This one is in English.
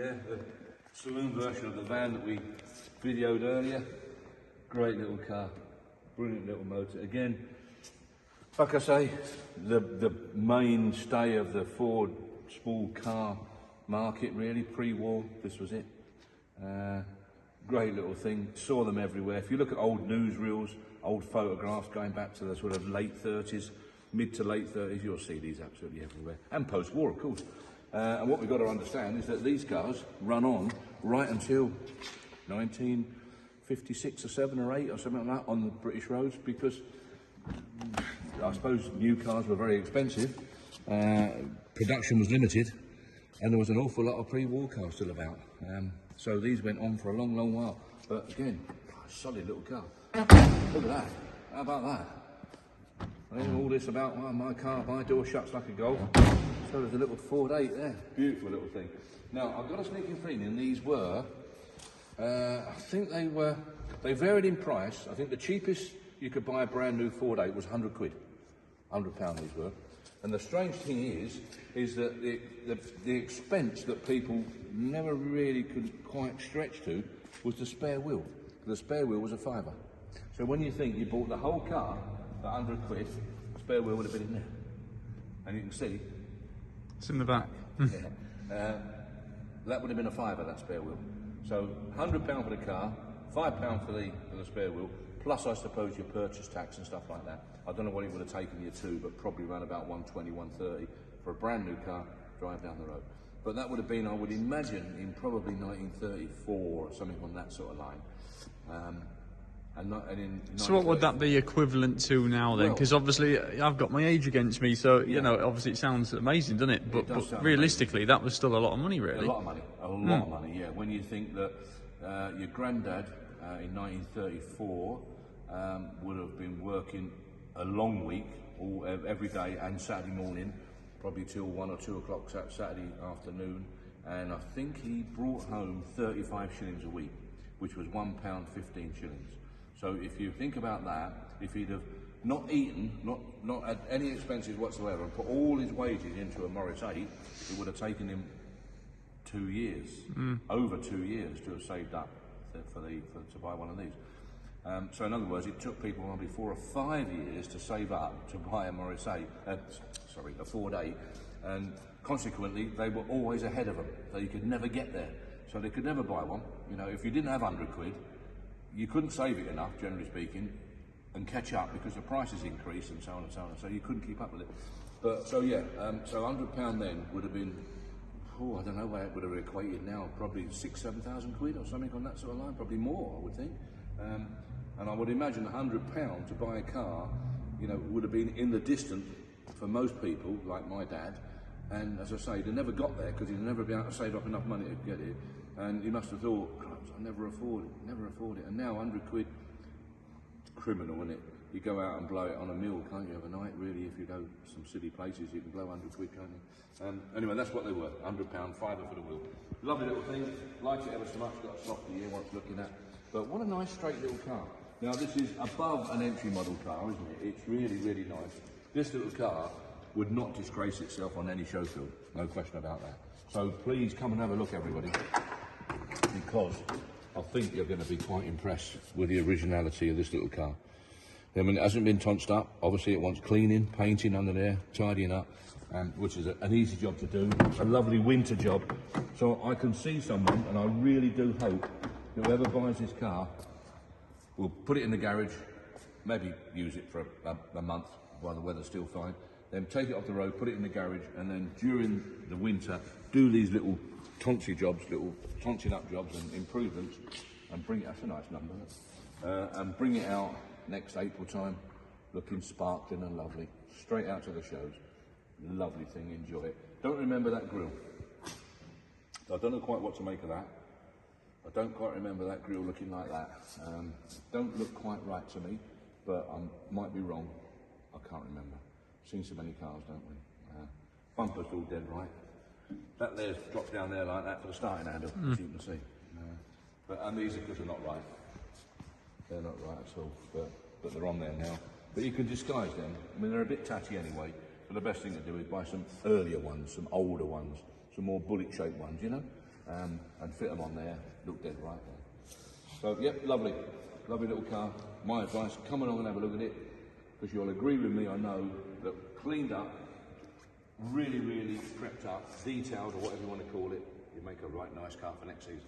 Yeah, the saloon version of the van that we videoed earlier. Great little car, brilliant little motor. Again, like I say, the mainstay of the Ford small car market, really, pre-war, this was it. Great little thing, saw them everywhere. If you look at old newsreels, old photographs going back to the sort of late 30s, mid to late 30s, you'll see these absolutely everywhere. And post-war, of course. And what we've got to understand is that these cars run on right until 1956 or 7 or 8 or something like that on the British roads, because I suppose new cars were very expensive, production was limited, and there was an awful lot of pre-war cars still about. So these went on for a long, long while. But again, solid little car. Look at that. How about that? And all this about my car, my door shuts like a Golf. So there's a little Ford 8 there. Beautiful little thing. Now, I've got a sneaking feeling these were, I think they varied in price. I think the cheapest you could buy a brand new Ford 8 was 100 quid. £100 these were. And the strange thing is that the expense that people never really could quite stretch to was the spare wheel. The spare wheel was a £5. So when you think you bought the whole car for 100 quid, the spare wheel would have been in there. And you can see it's in the back. Yeah. That would have been a £5, that spare wheel. So £100 for the car, £5 for the spare wheel, plus I suppose your purchase tax and stuff like that. I don't know what it would have taken you to, but probably around about 120, 130 for a brand new car, drive down the road. But that would have been, I would imagine, in probably 1934 or something on that sort of line. So what would that be equivalent to now then? Because obviously I've got my age against me, so you know, obviously it sounds amazing, doesn't it? But realistically, that was still a lot of money, really. A lot of money, a lot of money. Yeah. When you think that your granddad in 1934 would have been working a long week, every day and Saturday morning, probably till 1 or 2 o'clock Saturday afternoon, and I think he brought home 35 shillings a week, which was £1.15. So if you think about that, if he'd have not eaten, not had any expenses whatsoever, and put all his wages into a Morris 8, it would have taken him 2 years, over 2 years, to have saved up to buy one of these. So in other words, it took people probably 4 or 5 years to save up to buy a Morris 8, a Ford 8, and consequently they were always ahead of them, so you could never get there. So they could never buy one. You know, if you didn't have 100 quid, you couldn't save it enough, generally speaking, and catch up because the prices increased and so on and so on. So you couldn't keep up with it. But so yeah, so £100 then would have been, I don't know where it would have equated now, probably 6,000 to 7,000 quid or something on that sort of line, probably more, I would think. And I would imagine £100 to buy a car, you know, would have been in the distant for most people, like my dad. And as I say, they never got there because he'd never been able to save up enough money to get it. And he must have thought, I'll never afford it. And now 100 quid, it's criminal, isn't it? You go out and blow it on a meal, can't you, overnight, really? If you go some silly places, you can blow 100 quid, can't you? Anyway, that's what they were, £100, £5 for the wheel. Lovely little thing, liked it ever so much, got a softer ear once looking at. But what a nice straight little car. Now this is above an entry model car, isn't it? It's really, really nice. This little car would not disgrace itself on any show field, no question about that. So please come and have a look, everybody, because I think you're going to be quite impressed with the originality of this little car. I mean, it hasn't been touched up. Obviously it wants cleaning, painting under there, tidying up, which is an easy job to do. A lovely winter job. So I can see someone, and I really do hope that whoever buys this car will put it in the garage, maybe use it for a month while the weather's still fine, then take it off the road, put it in the garage, and then during the winter do these little tonsy jobs, little tonsing up jobs and improvements, and bring it, that's a nice number, and bring it out next April time, looking sparkling and lovely, straight out to the shows. Lovely thing, enjoy it. Don't remember that grille. I don't know quite what to make of that. I don't quite remember that grille looking like that. Don't look quite right to me, but I might be wrong. I can't remember. Seen so many cars, don't we? Bumper's all dead right. That there's dropped down there like that for the starting handle, as you can see. And these are because they're not right. They're not right at all, but they're on there now. But you can disguise them. I mean, they're a bit tatty anyway, so the best thing to do is buy some earlier ones, some older ones, some more bullet-shaped ones, you know? and fit them on there, look dead right there. So, yep, lovely little car. My advice, come along and have a look at it, because you'll agree with me, I know, that cleaned up, really prepped up, detailed, or whatever you want to call it, you make a right nice car for next season.